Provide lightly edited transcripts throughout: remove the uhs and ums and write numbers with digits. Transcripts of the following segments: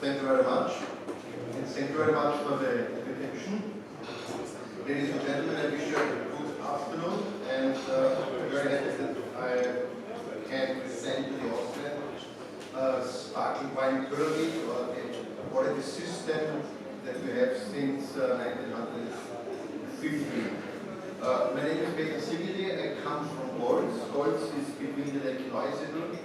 Thank you very much. And thank you very much for the invitation. Ladies and gentlemen, I wish you a good afternoon, and I'm very happy that I can present to the Austrian sparkling wine pyramid, or the quality system that we have since 1950. My name is Péter Szigeti. I come from Golz. Golz is between the Lake Neusiedl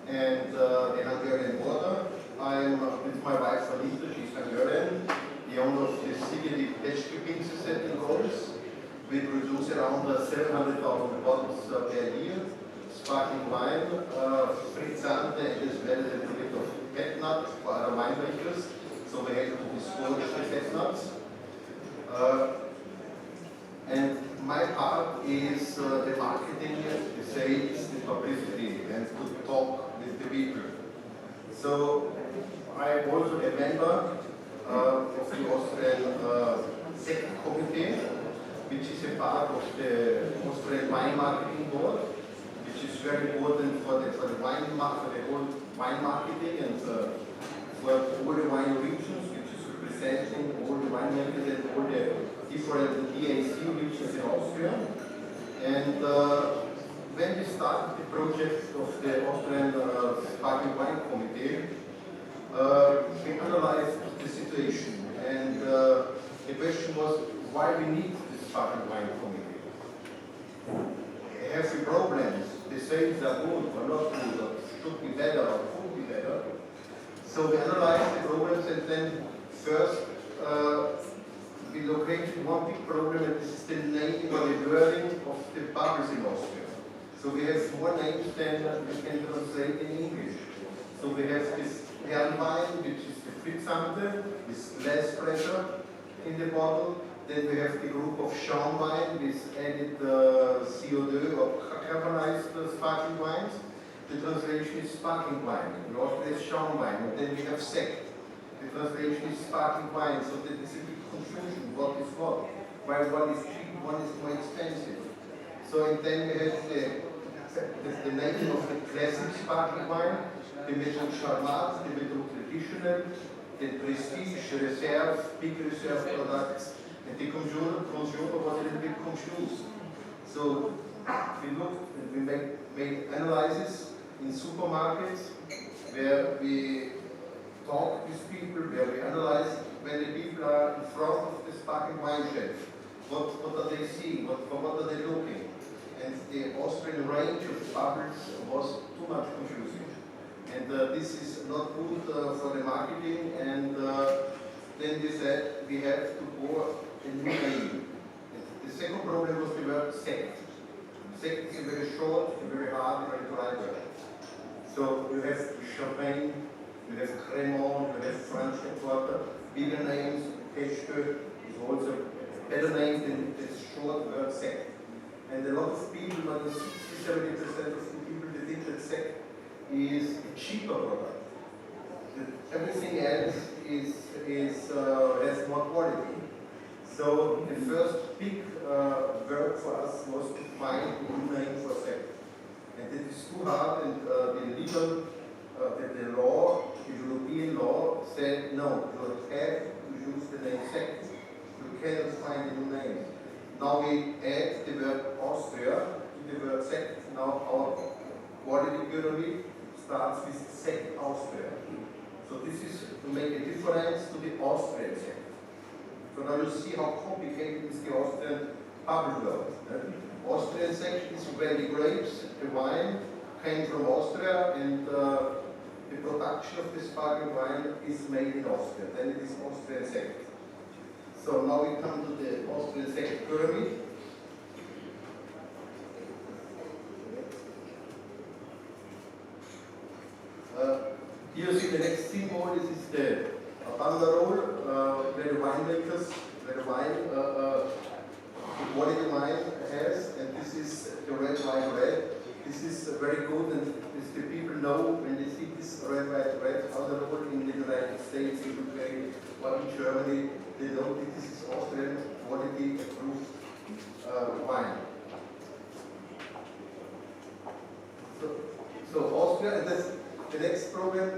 and the Hungarian border. I'm with my wife Anita, she's Hungarian, the owner of the Szigeti set in Golz. We produce around 700,000 bottles per year, sparkling wine, frizzante, and as well as a little bit of pet nut for other winemakers. So we have to discourage the pet nuts. And my part is the marketing, the sales, the publicity, and to talk with the people. So I am also a member of the Austrian Sekt committee, which is a part of the Austrian wine marketing board, which is very important for the whole wine marketing and for all the wine regions, which is representing all the winemakers and all the different DAC regions in Austria. And when we started the project of the Austrian Sparkling Wine Committee, we analyzed the situation, and the question was why we need the Sparkling Wine Committee. Have we problems? The sales are good or not good, or should be better or could be better. So we analyzed the problems, and then first we located one big problem, and this is the name or the wording of the bubbles in Austria. So we have more names than we can translate in English. So we have this wine, which is the frizzante, with less pressure in the bottle. Then we have the group of Schaum wine with added CO2 or carbonized sparkling wines. The translation is sparkling wine. In Austria is Schaum wine. And then we have Sekt. The translation is sparkling wine. So there is a big confusion. What is what? Why one is cheap, one is more expensive. So and then we have the name of the classic sparkling wine, the Méthode Charmat, the Méthode Traditional, the Prestige, Reserve, big reserve products, and the consumer was a little bit confused. So we looked and we made analysis in supermarkets where we talk with people, where we analyze when the people are in front of the sparkling wine shelf. What are they seeing? What are they looking? And the Austrian range of bubbles was too much confusing. And this is not good for the marketing, and then we said we have to go a new name. The second problem was the word Sekt. Sekt is a very short, very hard, very dry word. So you have Champagne, you have Cremant, you have French Quarter, bigger names, Pechte is also a better name than this short word Sekt. And a lot of people, more than 60-70% of the people, they think that Sekt is a cheaper product. That everything else has more quality. So the first big work for us was to find a new name for Sekt. And it is too hard, and the law, the European law said no, you have to use the name Sekt. You cannot find a new name. Now we add the word Austria to the word Sekt. Now our quality pyramid starts with Sekt Austria. So this is to make a difference to the Austrian Sekt. So now you see how complicated is the Austrian bubble world. Austrian Sekt is where the grapes, the wine, came from Austria, and the production of the sparkling wine is made in Austria. Then it is Austrian Sekt. So now we come to the Austrian Sekt pyramid. Here you see the next symbol. This is the banderole where the winemakers, where the wine, the quality wine has, and this is the red, white, red. This is very good, and the people know when they see this red, white, red banderole in the United States, in UK, or in Germany, they know that this is Austrian quality approved wine. So Austria, and that's the next problem,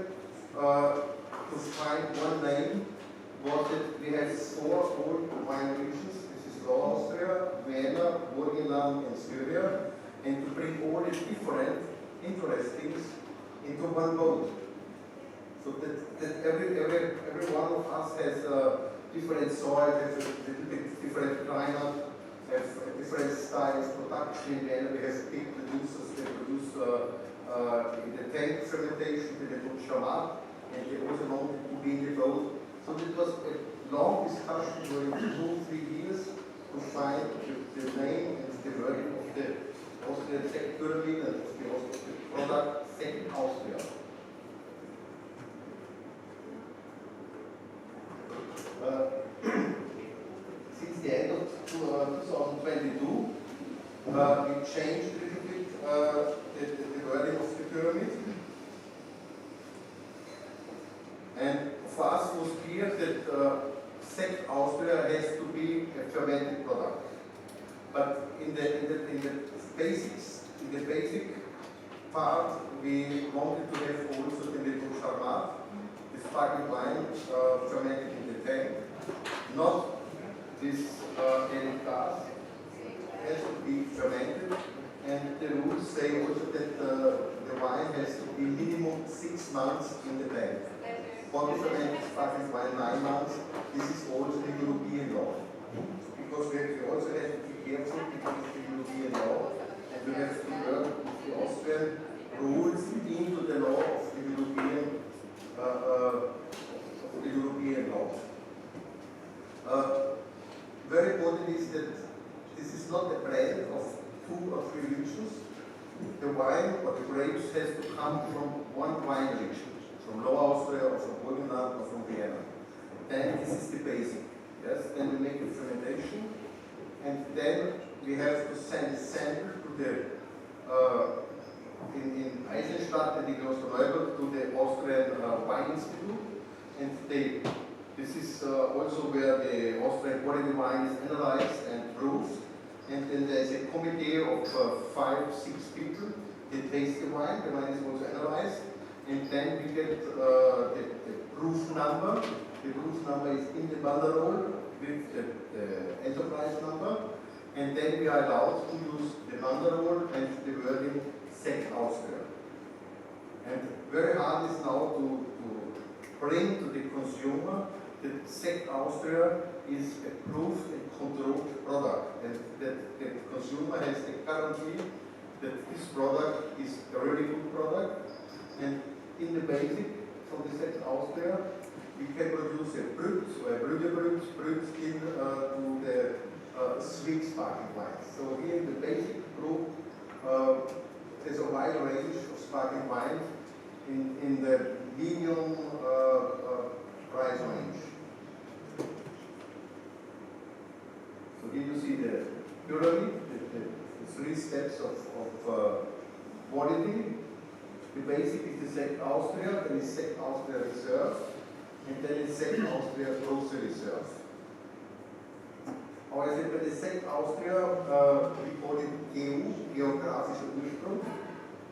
to find was that we have 4 old wine regions. This is Lower Austria, Vienna, Burgenland, and Styria, and to bring all the different interestings into one boat. So that every one of us has different soil, has a little bit different climate, have different styles of production. Then we have big producers, they produce in the tank fermentation, they do chamat, and they also wanted to be in the boat. So it was a long discussion during 2-3 years to find the name and the wording of the Austrian Sekt pyramid and of the product Sekt Austria. Since the end of 2022, we changed a little bit the wording of the pyramid. And for us it was clear that Sekt Austria has to be a fermented product. But in the basic part, we wanted to have also the little charmat, the sparkling wine fermented in the tank, not this elite gas. Has to be fermented, and the rules say also that the wine has to be minimum 6 months in the tank. Bottle fermented sparkling wine 9 months. This is also the European law. Because we also have to be careful because of the European law, and we have to work with the Austrian rules into the law of the European law. Very important is that this is not a blend of 2 or 3 regions. The wine or the grapes has to come from one wine region, from Lower Austria or from Burgenland or from Vienna. Then this is the basic. Yes? Then we make the fermentation, and then we have to send a sample to the in Eisenstadt and in Klosterneuburg to the Austrian Wine Institute, and this is also where the Austrian quality wine is analyzed and proved. And then there's a committee of 5-6 people. They taste the wine is also analyzed, and then we get the proof number. The proof number is in the banderole with the enterprise number, and then we are allowed to use the banderole and the wording Sekt Austria. And very hard is now to bring to the consumer that Sekt Austria is a proved and controlled product, and that the consumer has the guarantee that this product is a really good product. And in the basic, from the Sekt Austria, we can produce a brut or a brut in to the sweet sparkling wine. So here in the basic group, there's a wide range of sparkling wine in the medium price range. So here you see the pyramid, the 3 steps of quality. The basic is the Sekt Austria, then is Sekt Austria Reserve, and then is Sekt Austria Große Reserve. Or I said, by the Sekt Austria, we call it EU, Geographischer Ursprung,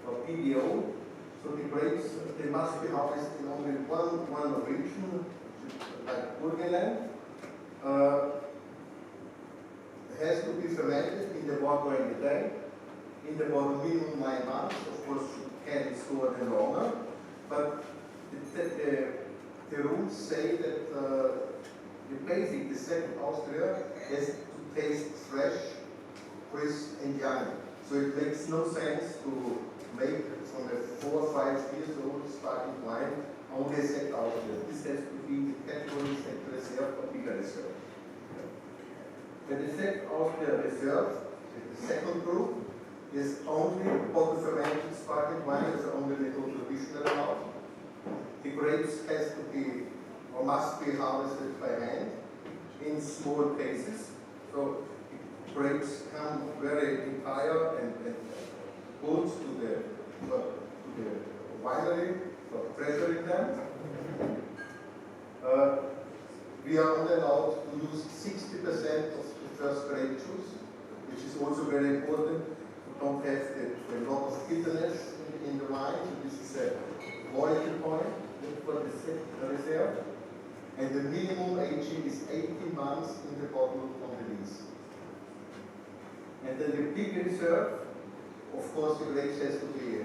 or PDO. So the grapes, they must be harvested in only one region, like Burgenland. Has to be fermented in the water in the tank, in the water minimum 9 months. Of course, can be stored longer, but the rules say that the basic, the Sekt Austria, has to taste fresh, crisp, and young. So it makes no sense to make from a 4 or 5 years old sparkling wine only a Sekt Austria. This has to be the category Sekt Reserve or bigger reserve. But the Sekt Austria Reserve, the second group, is only bottle fermented sparkling wine, is only the traditional amount. The grapes has to be or must be harvested by hand in small cases. So grapes come very entire and good to the winery for treasuring them. We are only allowed to use 60% of the first grape juice, which is also very important. We don't have a lot of bitterness in the wine. So this is a quality point for the Sekt Reserve. And the minimum aging is 18 months in the bottle on the lees. And then the big reserve, of course, the grapes has to be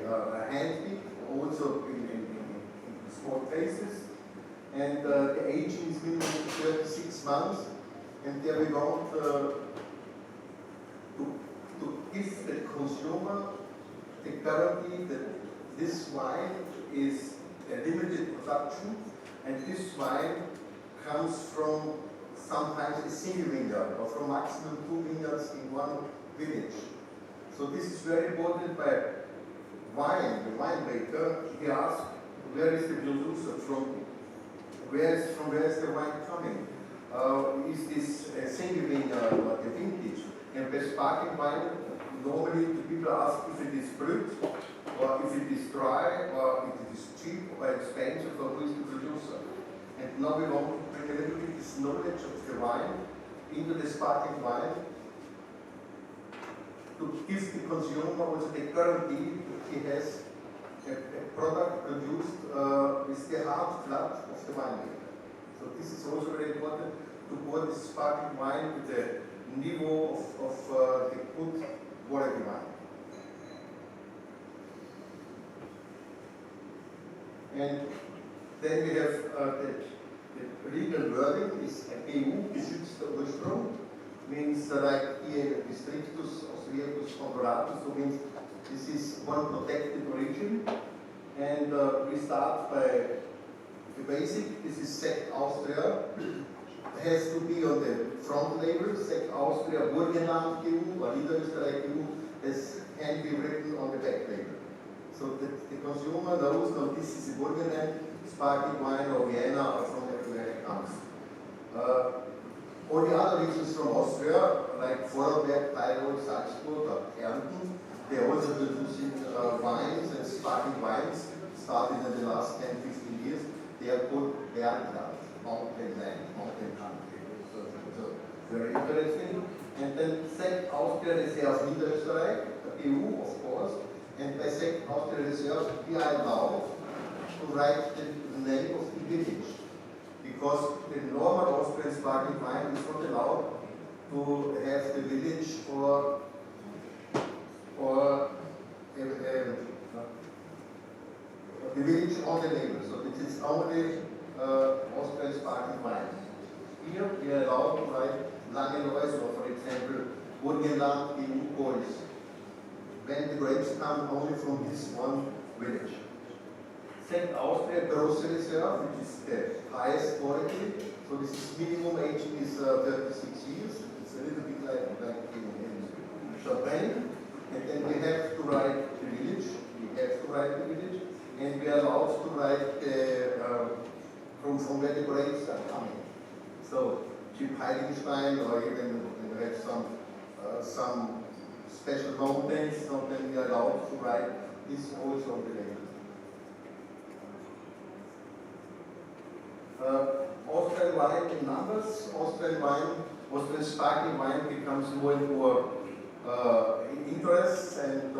hand-picked, also in small cases. And the aging is minimum 36 months. And there we want to give the consumer the guarantee that this wine is a limited production, and this wine comes from sometimes a single vineyard, or from maximum 2 vineyards in one village. So this is very important. By wine, the winemaker, he asks, where is the producer from? Where is the wine coming? Is this a single vineyard or a vintage? And by sparkling wine, normally the people ask if it is brut, or if it is dry, or if it is cheap or expensive, or who is the producer. And now we want to bring a little bit this knowledge of the wine into the sparkling wine to give the consumer also the guarantee that he has a product produced with the heart blood of the winemaker. So this is also very important to pour this sparkling wine with the niveau of the good quality wine. And then we have the legal wording is PDO, geschützter Ursprung, means like here Districtus Austriacus Comparatus, so means this is one protected origin. And we start by the basic, this is Sekt Austria. It has to be on the front label, Sekt Austria, Burgenland EU, or Niederösterreich EU, can be written on the back label. So that the consumer knows that this is a Burgenland, sparkling wine, or Vienna, or from everywhere it comes. All the other regions from Austria, like Vorarlberg, Tyrol, Salzburg, or Kärnten, they are also producing wines and sparkling wines, started in the last 10-15 years. They are called Bergland, mountain land, mountain country. So very interesting. And then Sekt Austria Reserve Niederösterreich, the EU, of course. And by Sekt Austria Reserve, we are allowed to write the name of the village. Because the normal Austrian sparkling wine is not allowed to have the village or the village on the label. So this is only Austrian sparkling wine. Here we are allowed to write Langelois, or for example, Burgenland in Gols, when the grapes come only from this one village. Sekt Austria Grosse Reserve, which is the highest quality. So this is minimum aging is 36 years. It's a little bit like in Champagne. And then we have to write the village. We have to write the village. And we are allowed to write from where the grapes are coming. So Chip Heiligenstein, or even when we have some special mountains, so then we are allowed to write this also on the label. Austrian wine in numbers. Austrian sparkling wine becomes more and more interest, and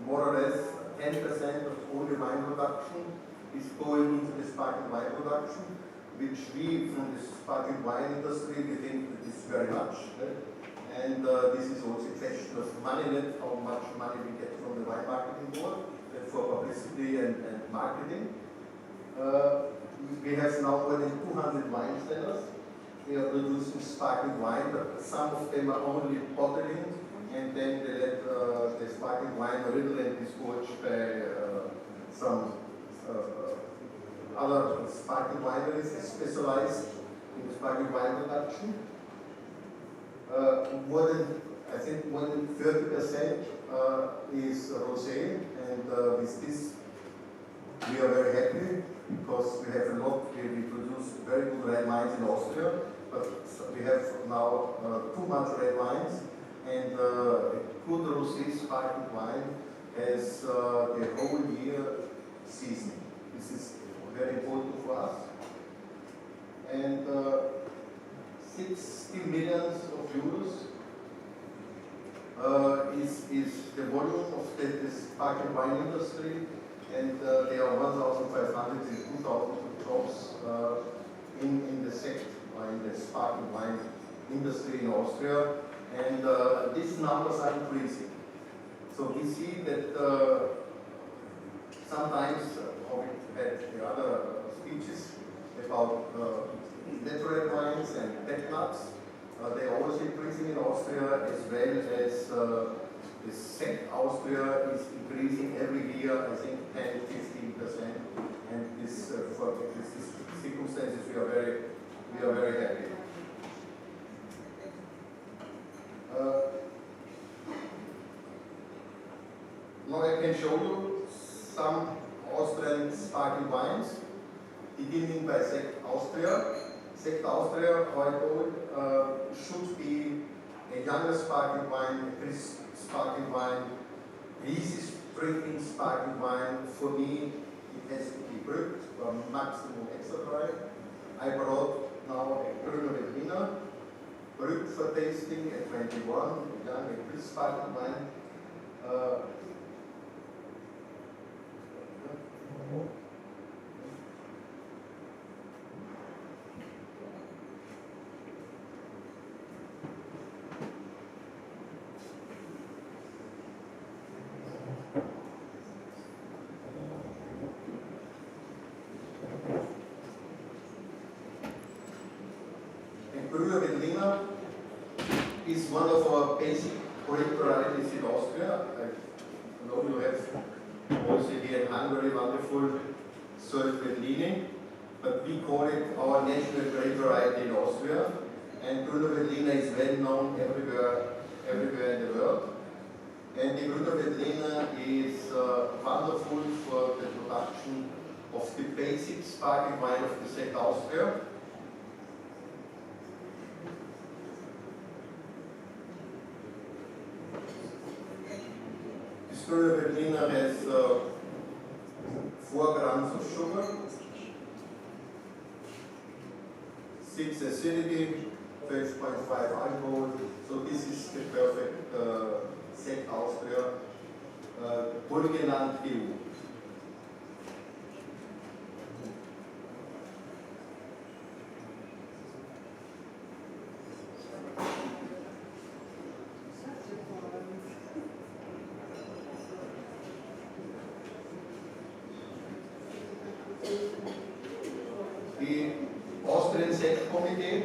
more or less 10% of all the wine production is going into the sparkling wine production, which we from the sparkling wine industry, we think that is very much. And this is also a question of money, not how much money we get from the wine marketing board, for publicity and marketing. We have now more than 200 wine cellars. They are producing sparkling wine, but some of them are only bottling, and then they let the sparkling wine a little and disgorged by some other sparkling wineries specialized in the sparkling wine production. More than 30% is rosé, and with this we are very happy, because we have a lot. We produce very good red wines in Austria, but we have now too much red wines, and a good rosé sparkling wine has the whole year seasoning. This is very important for us. And 60 million euros is the volume of the sparkling wine industry, and there are 1,500 and 2,000 jobs in the Sekt or in the sparkling wine industry in Austria, and these numbers are increasing. So we see that sometimes, how we had the other speeches about natural wines and pet nuts, they are also increasing in Austria, as well as the Sekt Austria is increasing every year, I think 10–15%, and this for these circumstances we are very happy. Now I can show you some Austrian sparkling wines, beginning by Sekt Austria. Sekt Austria, how I told, should be a younger sparkling wine, a crisp sparkling wine, easy drinking sparkling wine. For me, it has to be brut or maximum extra dry. I brought now a Grüner Veltliner, brut for tasting at 21, a young and crisp sparkling wine. Grüner Veltliner is one of our basic grape varieties in Austria. I know you have also here in Hungary wonderful Salt Veltlini, but we call it our national grape variety in Austria. And Grüner Veltliner is well known everywhere in the world. And the Grüner Veltliner is wonderful for the production of the basic sparkling wine of the Sekt Austria. Grüner Veltliner has 4 grams of sugar, 6 acidity, 12.5 alcohol. So this is the perfect Sekt Austria Burgenland PDO. The Austrian Sekt Committee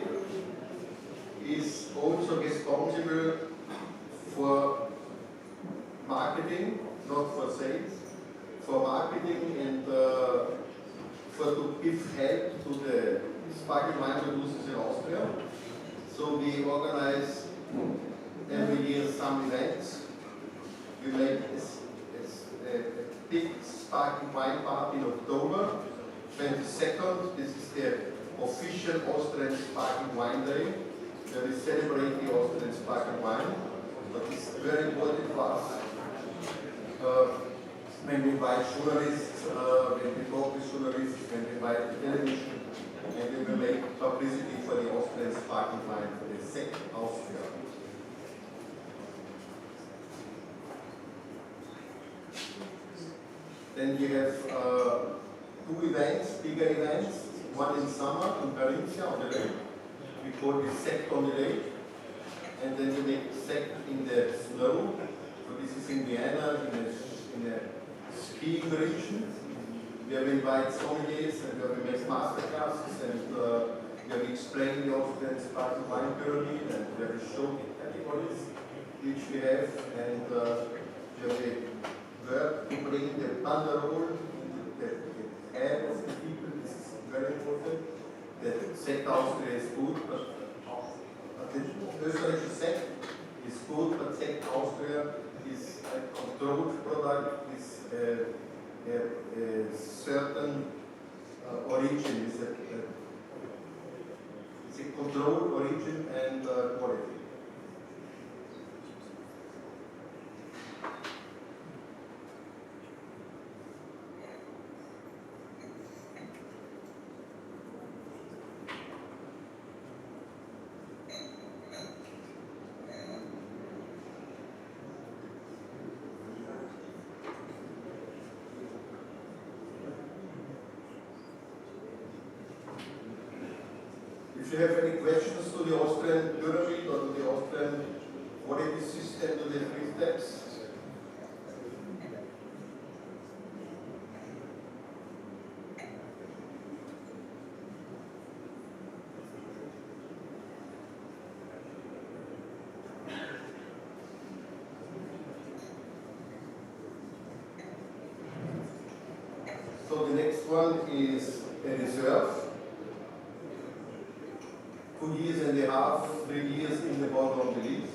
is also responsible for marketing, not for sales, for marketing and for to give help to the sparkling wine producers in Austria. So we organize every year some events. We make a big sparkling wine party in October 22nd. This is the official Austrian Sparkling Wine Day, where we celebrate the Austrian sparkling wine. But it's very important for us when we invite journalists, when we talk with journalists, when we invite the television, and we will make publicity for the Austrian sparkling wine, for the Sekt Austria. Then we have 2 events, bigger events, one in summer in Valencia on the lake. We call it Sekt on the lake. And then we make Sekt in the snow. So this is in Vienna, in a skiing region, where we invite sommeliers and where we make master classes and where we explain the Austrian sparkling wine pyramid and where we show the categories which we have and where we work to bring the banderole, the head of the people. This is very important. The Sekt Austria is good, but the Österreichische Sekt is good, but Sekt Austria is a controlled product with a certain origin. It's a controlled origin and quality. If you have any questions to the Austrian pyramid or to the Austrian quality system, to the 3 steps? So the next one is a reserve. 2.5 years, 3 years in the bottom of the leaf.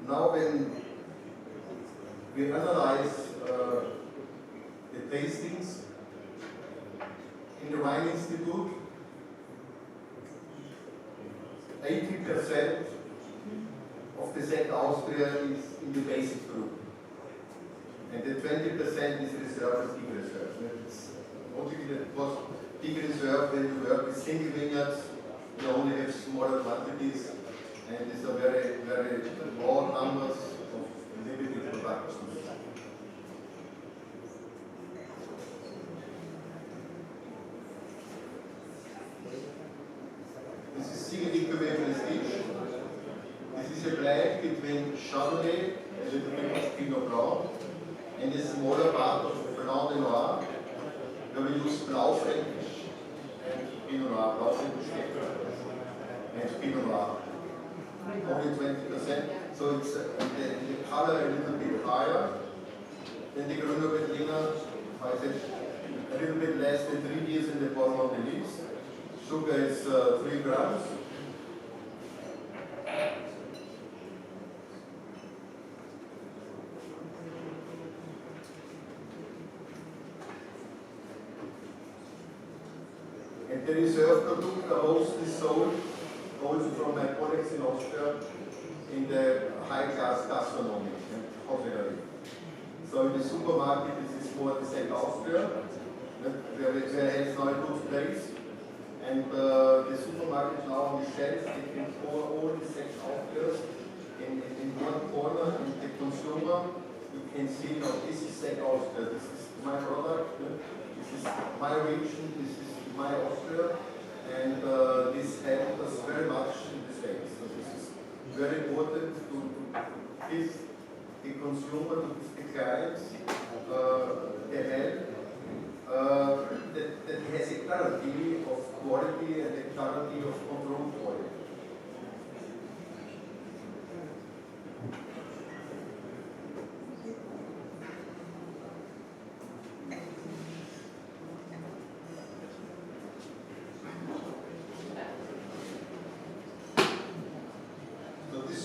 Now when we analyze the tastings in the Wine Institute, 80% of the Sekt Austria is in the basic group. And the 20% is reserve and big reserve. It's obviously that was big reserve when you work with single vineyards, you only have smaller quantities, and these are very, very low numbers of limited production. This is Szigeti Prestige. This is a blend between Chardonnay, a little bit of Pinot Blanc, and a smaller part of Blanc de Noir, where we use Blaufränkisch and Pinot Noir, Blaufränkisch and Pinot Noir. Only 20%, so it's the color a little bit higher than the Grüner Veltliner. I said a little bit less than 3 years in the bottom of the leaves. Sugar is 3 grams. And the reserve product are mostly sold also from my colleagues in Austria in the high-class gastronomy and hospitality. So in the supermarket, this is more the Sekt Austria, where it has now a good place. And the supermarket now on the shelf, they can pour all the Sekt Austrias in one corner, and the consumer, you can see now this is Sekt Austria, this is my product, this is my region, this is my Austria. And this helped us very much in the States. So this is very important to give the consumer, to give the clients the help that has a guarantee of quality and a guarantee of controlled quality.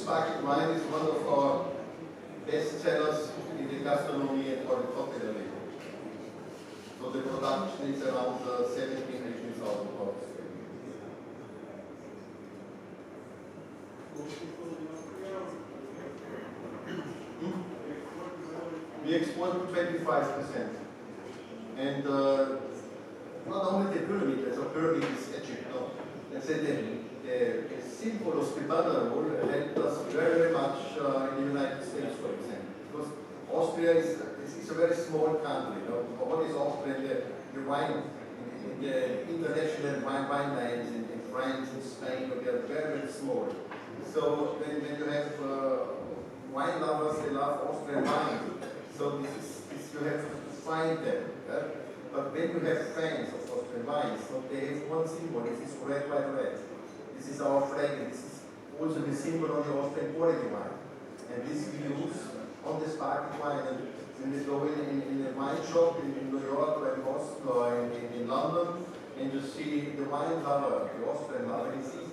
Sparkling wine is one of our best sellers in the gastronomy and hospitality. So the production is around 17,000-18,000 pounds. We export to 25%. And not only the pyramid, as a pyramid is Egypt. No? Let's say the simple hospitality role helped us very, very much in the United States, for example. Because Austria is a very small country. You know? What is Austria? The wine, in the international wine lands in France and Spain, they are very, very small. So when you have wine lovers, they love Austrian wine. So this you have to find them. But when you have fans of Austrian wines, so they have one symbol, this is red, white, red. This is our flag, and this is also the symbol on the Austrian quality wine. And this we use on the sparkling wine. And when you go in a wine shop in New York or in Boston or in London, and you see the wine lover, the Austrian lover, he sees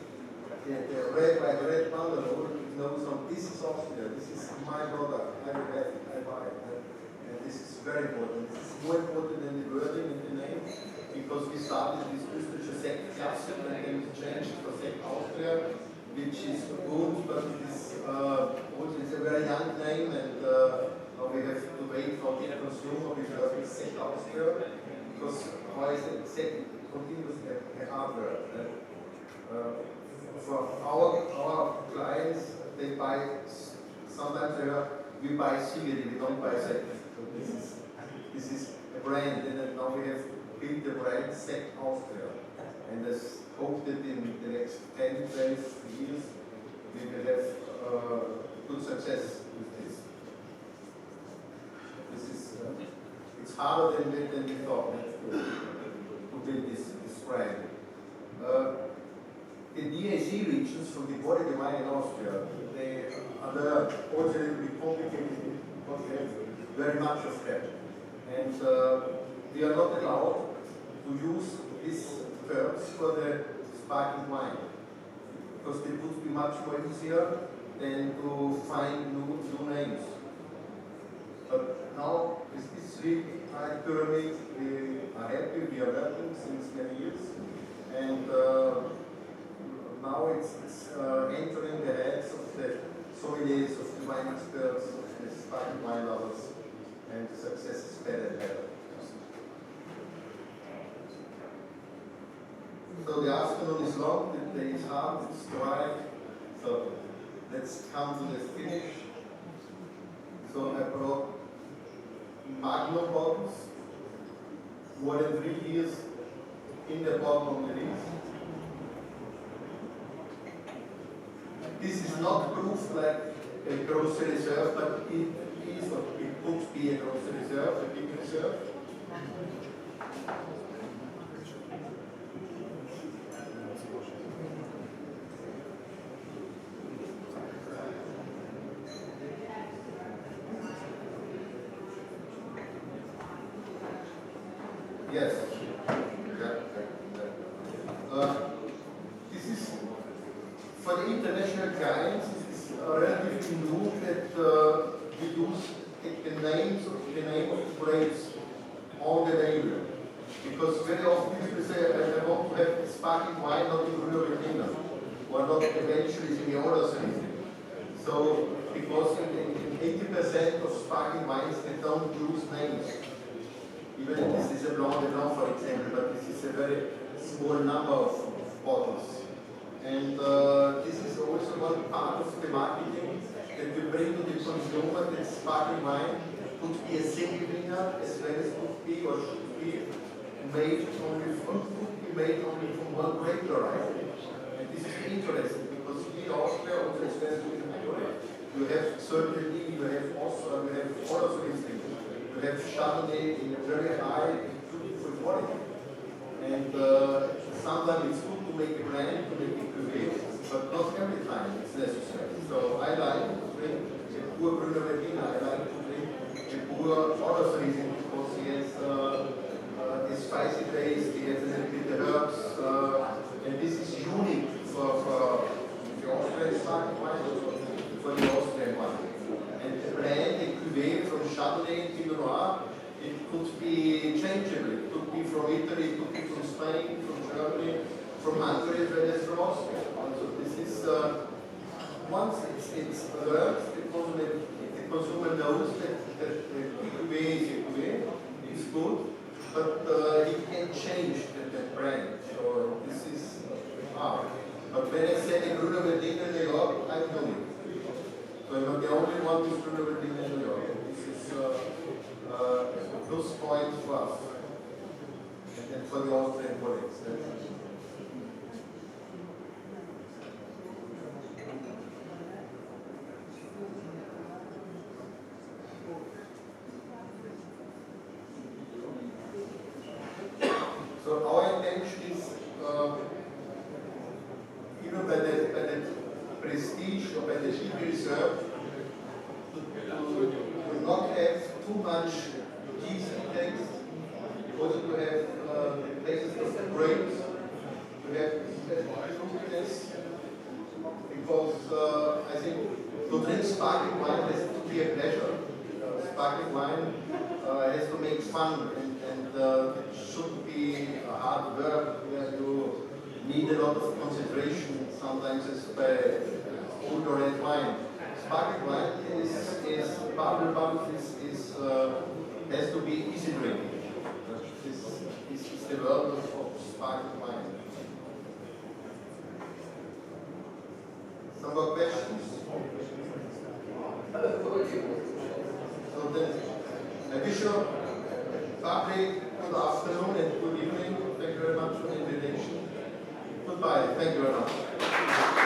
the red, white, red bundle, he knows, this is Austria, this is my product, I will have it, I buy it. And this is very important. This is more important than the wording and the name, because we started this Österreichische Sekt Klasse and then we changed for Sekt Austria, which is good, but it is also it's a very young name, and now we have to wait for the consumer with Sekt Austria, because why is it Sekt continuously a hard word. For our clients, they buy, sometimes we buy Szigeti, we don't buy Sekt. So this is brand, and now we have built the brand Sekt Austria. And I hope that in the next 10, 12 years we will have good success with this. It's harder than we thought to build this brand. The DAC regions from the border line in Austria, they are also a little bit complicated because we have very much of them. And we are not allowed to use these verbs for the sparkling wine because it would be much more easier than to find new names. But now with this three-high pyramid, we are happy, we are working since many years. And now it's entering the heads of the sommeliers, of the wine experts, of the sparkling wine lovers, and the success is better and better. So the afternoon is long, the day is hard, it's dry. So let's come to the finish. So I brought Magnum bottles, more than 3 years in the bottom of the leaf. This is not proof like a grocery reserve, but it is, or it could be a grocery reserve, a big reserve. Yes. This is for the international clients. This is relatively new that we use the name of the grapes on the label, because very often people say I want to have sparkling wine, not in Grüner or not eventually in the other season. So because in 80% of sparkling wines they don't use names. Even if this is a Blanc de Blanc, for example, but this is a very small number of bottles. And this is also one part of the marketing that we bring to the consumer that sparkling wine could be a single winner as well as could be or should be made only from one grape variety. And this is interesting because in Austria, also as well as in Hungary, you have certainly, you have also, you have other things. You have Chardonnay in a very high, beautiful quality. And sometimes it's good to make a blend, to make a cuvée, but not every time it's necessary. So I like to drink a poor Bruno Medina, I like to drink a poor other Riesling because he has a spicy taste, he has a little bit of herbs, and this is unique for the Austrian sparkling wine, for the Austrian one. And the blend, the cuvée from Chardonnay and Pinot Noir, it could be changeable. It could be from Italy, it could be from Spain, from Germany, from Hungary, as well as from Austria. So this is, once it's learned, the consumer knows that the cuvée is a cuvée, it's good, but it can change the brand. So this is hard. But when I say the Bruno Medina in New York, I know it. So I'm not the only one who's going to be in New York. This is a plus point for us and for the Austrian colleagues. So our intention is, even by the prestige or by the cheap reserve, to not have too much yeast text, also to have the taste of the grapes, to have fruitiness, because I think to drink sparkling wine has to be a pleasure. Sparkling wine has to make fun, and it shouldn't be a hard work where you need a lot of concentration, sometimes as by old or red wine. Sparkling wine is bubble has to be easy drinking. This is the world of sparkling wine. Some more questions? So then, I wish you Lovely, good afternoon and good evening. Thank you very much for the invitation. Goodbye. Thank you very much.